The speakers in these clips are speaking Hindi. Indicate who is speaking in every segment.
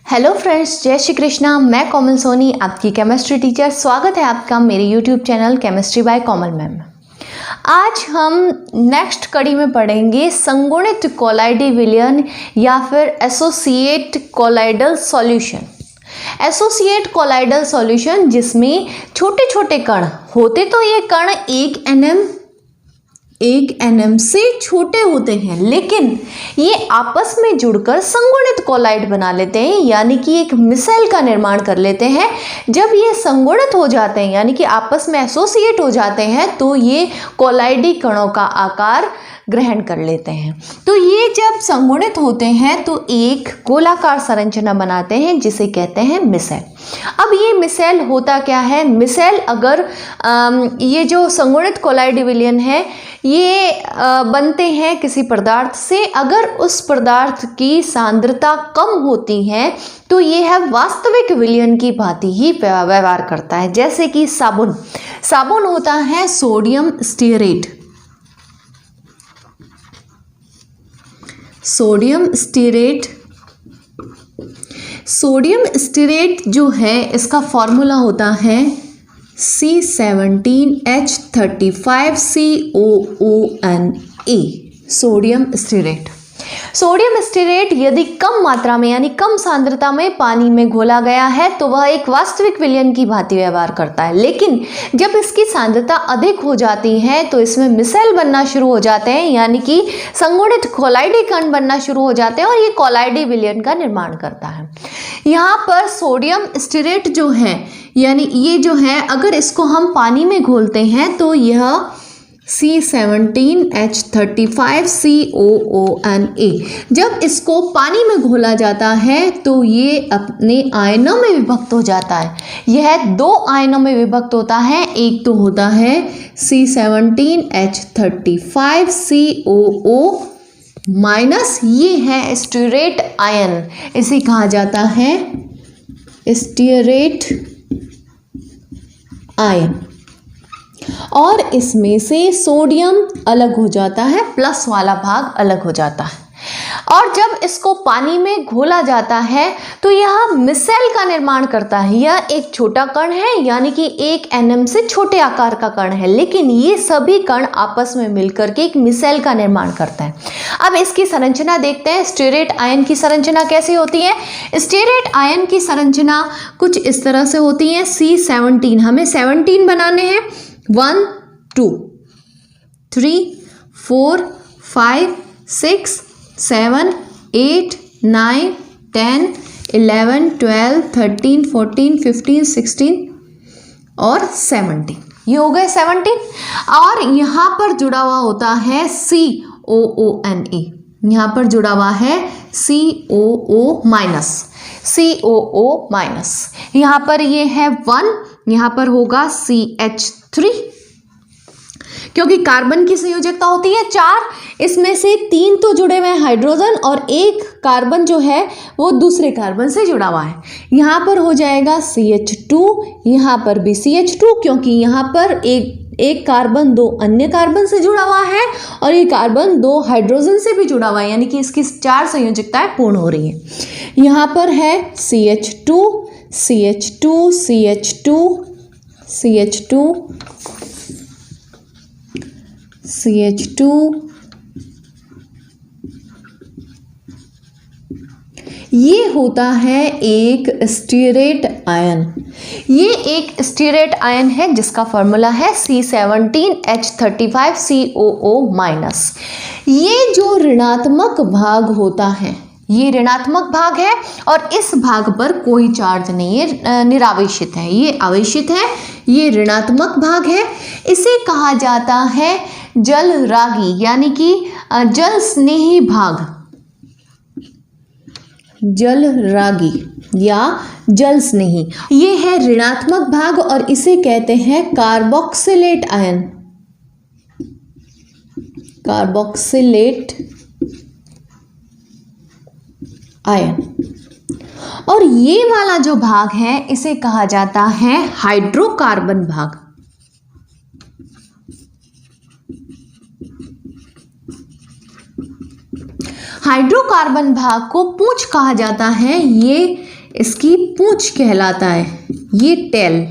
Speaker 1: हेलो फ्रेंड्स, जय श्री कृष्णा। मैं कोमल सोनी, आपकी केमिस्ट्री टीचर। स्वागत है आपका मेरे यूट्यूब चैनल केमिस्ट्री बाय कोमल मैम। आज हम नेक्स्ट कड़ी में पढ़ेंगे संगुणित कोलाइडी विलयन या फिर associate colloidal solution. Associate colloidal solution जिसमें छोटे छोटे कण होते, तो ये कण 1 nm से छोटे होते हैं, लेकिन ये आपस में जुड़कर संगुणित कोलाइड बना लेते हैं, यानी कि एक मिसाइल का निर्माण कर लेते हैं। जब ये संगुणित हो जाते हैं यानी कि आपस में एसोसिएट हो जाते हैं, तो ये कोलाइडी कणों का आकार ग्रहण कर लेते हैं। तो ये जब संगुणित होते हैं तो एक गोलाकार संरचना बनाते हैं जिसे कहते हैं मिसाइल। अब ये मिसाइल होता क्या है? मिसाइल अगर ये जो संगुणित कोलाइडी विलयन है ये बनते हैं किसी पदार्थ से। अगर उस पदार्थ की सांद्रता कम होती है तो ये है वास्तविक विलयन की भांति ही व्यवहार करता है। जैसे कि साबुन होता है सोडियम स्टीयरेट। सोडियम स्टीरेट जो है इसका फॉर्मूला होता है C17H35COONA। सोडियम स्टीरेट यदि कम मात्रा में यानी कम सांद्रता में पानी में घोला गया है तो वह एक वास्तविक विलयन की भांति व्यवहार करता है, लेकिन जब इसकी सांद्रता अधिक हो जाती है तो इसमें मिसाइल बनना शुरू हो जाते हैं, यानी कि संगुणित कोलाइडी कण बनना शुरू हो जाते हैं और ये कोलाइडी विलयन का निर्माण करता है। यहाँ पर सोडियम स्टीरेट जो है यानी ये जो है, अगर इसको हम पानी में घोलते हैं तो यह C17H35COONA। जब इसको पानी में घोला जाता है तो ये अपने आयनों में विभक्त हो जाता है। यह 2 आयनों में विभक्त होता है। एक तो होता है C17H35COO-, ये है स्टीरेट आयन, इसे कहा जाता है स्टीयरेट आयन। और इसमें से सोडियम अलग हो जाता है, प्लस वाला भाग अलग हो जाता है। और जब इसको पानी में घोला जाता है तो यह मिसाइल का निर्माण करता है। यह एक छोटा कण है, यानी कि 1 nm से छोटे आकार का कण है, लेकिन ये सभी कण आपस में मिलकर के एक मिसाइल का निर्माण करता है। अब इसकी संरचना देखते हैं। स्टीरेट आयन की संरचना कैसी होती है? स्टीरेट आयन की संरचना कुछ इस तरह से होती है। C17, हमें 17 बनाने हैं। 1 2 3 4 5 6 7 8 9 10 11 12 13 14 15 16 और 17। ये हो गए 17। और यहाँ पर जुड़ा हुआ होता है COONA। यहाँ पर जुड़ा हुआ है COO-। यहाँ पर ये है 1, यहाँ पर होगा CH3, क्योंकि कार्बन की संयोजकता होती है 4, इसमें से 3 तो जुड़े हुए हैं हाइड्रोजन और 1 कार्बन जो है वो दूसरे कार्बन से जुड़ा हुआ है। यहाँ पर हो जाएगा CH2, यहाँ पर भी CH2, क्योंकि यहाँ पर एक कार्बन 2 अन्य कार्बन से जुड़ा हुआ है और ये कार्बन 2 हाइड्रोजन से भी जुड़ा हुआ है, यानी कि इसकी 4 संयोजकताएं पूर्ण हो रही है। यहाँ पर है CH2 CH2 CH2 CH2 CH2। ये होता है एक स्टीरेट आयन। ये एक स्टीरेट आयन है जिसका फॉर्मूला है C17H35COO-। ये जो ऋणात्मक भाग होता है ये ऋणात्मक भाग है और इस भाग पर कोई चार्ज नहीं है, निरावेशित है। ये आवेशित है, ये ऋणात्मक भाग है। इसे कहा जाता है जल रागी, यानी कि जल स्नेही भाग, जल रागी या जल स्नेही। ये है ऋणात्मक भाग और इसे कहते हैं कार्बोक्सिलेट आयन। Carboxylate ion. और ये वाला जो भाग है इसे कहा जाता है हाइड्रोकार्बन भाग। हाइड्रोकार्बन भाग को पूंछ कहा जाता है, ये इसकी पूंछ कहलाता है, ये टेल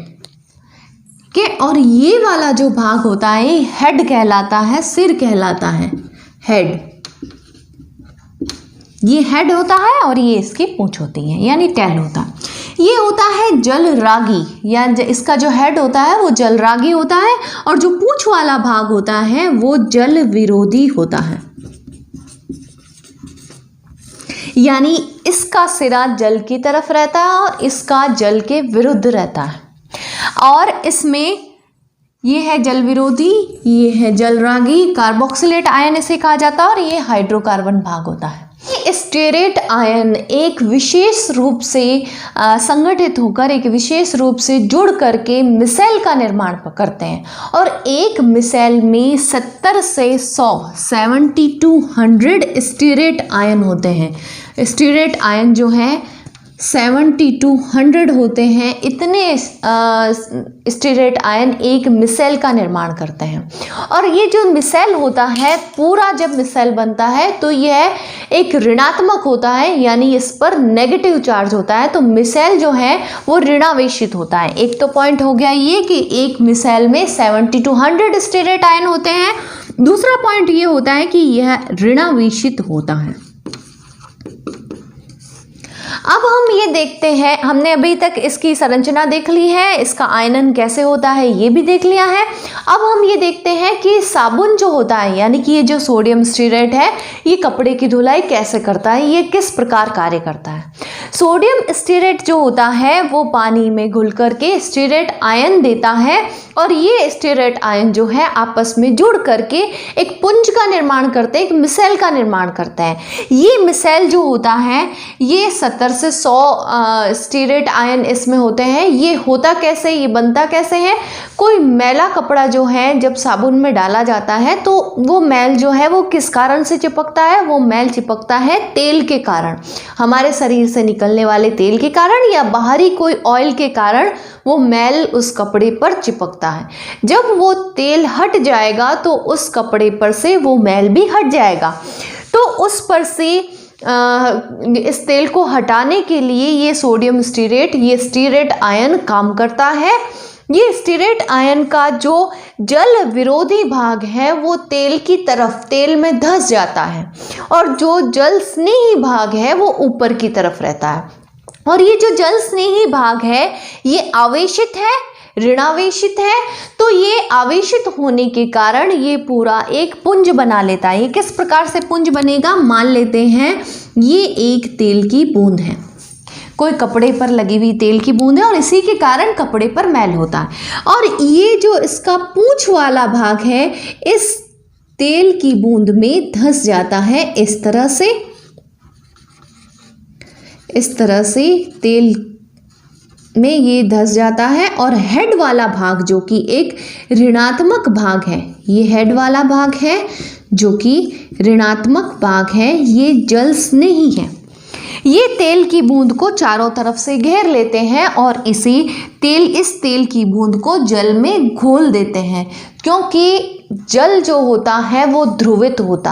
Speaker 1: के। और ये वाला जो भाग होता है ये हेड कहलाता है, सिर कहलाता है, हेड। ये हेड होता है और ये इसकी पूंछ होती है, यानी टेल होता है। ये होता है जलरागी, या इसका जो हेड होता है वो जलरागी होता है, और जो पूंछ वाला भाग होता है वो जल विरोधी होता है, यानी इसका सिरा जल की तरफ रहता है और इसका जल के विरुद्ध रहता है। और इसमें ये है जल विरोधी, ये है जलरागी, कार्बोक्सिलेट आयन इसे कहा जाता है, और ये हाइड्रोकार्बन भाग होता है। ये स्टीरेट आयन एक विशेष रूप से संगठित होकर, एक विशेष रूप से जुड़ करके मिसेल का निर्माण करते हैं, और एक मिसेल में 70 से 100 70 to 100 स्टीरेट आयन होते हैं। स्टीरेट आयन जो है 70 to 100 होते हैं, इतने स्टीरेट आयन एक मिसेल का निर्माण करते हैं। और ये जो मिसेल होता है, पूरा जब मिसेल बनता है तो यह एक ऋणात्मक होता है, यानी इस पर नेगेटिव चार्ज होता है, तो मिसेल जो है वो ऋणावेशित होता है। एक तो पॉइंट हो गया ये कि एक मिसेल में 70 to 100 स्टीरेट आयन होते हैं। दूसरा पॉइंट ये होता है कि यह ऋणावेशित होता है। अब हम ये देखते हैं, हमने अभी तक इसकी संरचना देख ली है, इसका आयनन कैसे होता है ये भी देख लिया है। अब हम ये देखते हैं कि साबुन जो होता है, यानी कि ये जो सोडियम स्टीरेट है, ये कपड़े की धुलाई कैसे करता है, ये किस प्रकार कार्य करता है। सोडियम स्टीरेट जो होता है वो पानी में घुल करके स्टीरेट आयन देता है, और ये स्टीरेट आयन जो है आपस में जुड़ करके एक पुंज का निर्माण करते हैं, एक मिसेल का निर्माण करते हैं। ये मिसेल जो होता है ये 70 से 100 स्टीरेट आयन इसमें होते हैं। ये होता कैसे, ये बनता कैसे है, कोई मैला कपड़ा जो है जब साबुन में डाला जाता है तो वो मैल जो है वो किस कारण से चिपकता है, वो मैल चिपकता है तेल के कारण, हमारे शरीर से निकलने वाले तेल के कारण या बाहरी कोई ऑयल के कारण वो मैल उस कपड़े पर चिपकता है। जब वो तेल हट जाएगा तो उस कपड़े पर से वो मैल भी हट जाएगा। तो उस पर से इस तेल को हटाने के लिए ये सोडियम स्टीरेट, ये स्टीरेट आयन काम करता है। ये स्टीरेट आयन का जो जल विरोधी भाग है वो तेल की तरफ, तेल में धंस जाता है, और जो जल स्नेही भाग है वो ऊपर की तरफ रहता है। और ये जो जल स्नेही भाग है ये आवेशित है, ऋणावेशित है। तो ये आवेशित होने के कारण ये पूरा एक पुंज बना लेता है। ये किस प्रकार से पुंज बनेगा, मान लेते हैं ये एक तेल की बूंद है, कोई कपड़े पर लगी हुई तेल की बूंद है, और इसी के कारण कपड़े पर मैल होता है। और ये जो इसका पूंछ वाला भाग है इस तेल की बूंद में धंस जाता है, इस तरह से तेल में ये धंस जाता है। और हेड वाला भाग जो कि एक ऋणात्मक भाग है, ये हेड वाला भाग है जो कि ऋणात्मक भाग है, ये जल स्नेही है। ये तेल की बूंद को चारों तरफ से घेर लेते हैं और इस तेल की बूंद को जल में घोल देते हैं, क्योंकि जल जो होता है वो ध्रुवित होता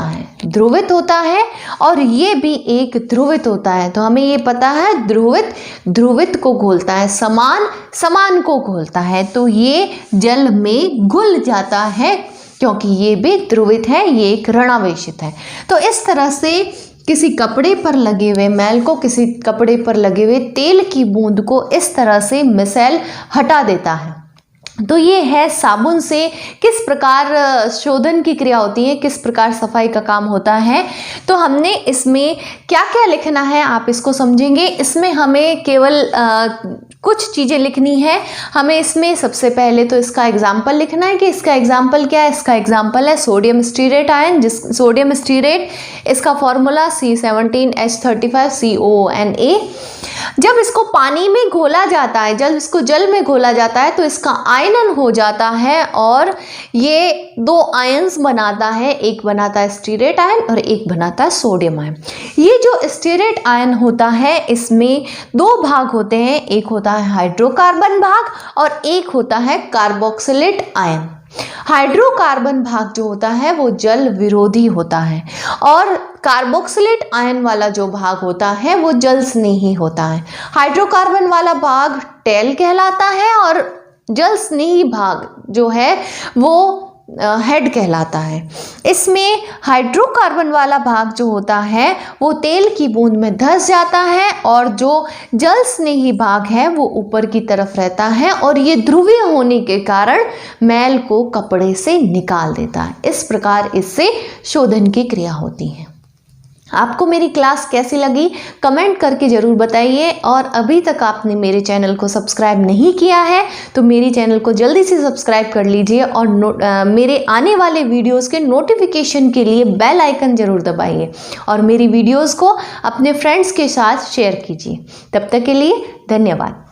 Speaker 1: है और ये भी एक ध्रुवित होता है। तो हमें ये पता है ध्रुवित को घोलता है, समान को घोलता है, तो ये जल में घुल जाता है क्योंकि ये भी ध्रुवित है, ये एक ऋणावेशित है। तो इस तरह से किसी कपड़े पर लगे हुए मैल को, किसी कपड़े पर लगे हुए तेल की बूंद को इस तरह से मिसेल हटा देता है। तो ये है साबुन से किस प्रकार शोधन की क्रिया होती है, किस प्रकार सफाई का काम होता है। तो हमने इसमें क्या क्या लिखना है आप इसको समझेंगे। इसमें हमें केवल कुछ चीज़ें लिखनी है। हमें इसमें सबसे पहले तो इसका एग्जाम्पल लिखना है कि इसका एग्जाम्पल क्या है। इसका एग्जाम्पल है sodium stearate ion, sodium stearate इसका फॉर्मूला C17H35COONA। जब इसको पानी में घोला जाता है, जब इसको जल में घोला जाता है तो इसका आयनन हो जाता है और ये दो आयन्स बनाता है, एक बनाता है स्टीरेट आयन और एक बनाता है सोडियम आयन। ये जो स्टीरेट आयन होता है इसमें दो भाग होते हैं, एक होता है हाइड्रोकार्बन भाग और एक होता है कार्बोक्सिलेट आयन। हाइड्रोकार्बन भाग जो होता है वो जल विरोधी होता है और कार्बोक्सिलेट आयन वाला जो भाग होता है वो जल स्नेही होता है। हाइड्रोकार्बन वाला भाग टेल कहलाता है और जल स्नेही भाग जो है वो हेड कहलाता है। इसमें हाइड्रोकार्बन वाला भाग जो होता है वो तेल की बूंद में धंस जाता है और जो जल स्नेही भाग है वो ऊपर की तरफ रहता है और ये ध्रुवीय होने के कारण मैल को कपड़े से निकाल देता है। इस प्रकार इससे शोधन की क्रिया होती है। आपको मेरी क्लास कैसी लगी कमेंट करके ज़रूर बताइए और अभी तक आपने मेरे चैनल को सब्सक्राइब नहीं किया है तो मेरी चैनल को जल्दी से सब्सक्राइब कर लीजिए और मेरे आने वाले वीडियोस के नोटिफिकेशन के लिए बेल आइकन ज़रूर दबाइए और मेरी वीडियोस को अपने फ्रेंड्स के साथ शेयर कीजिए। तब तक के लिए धन्यवाद।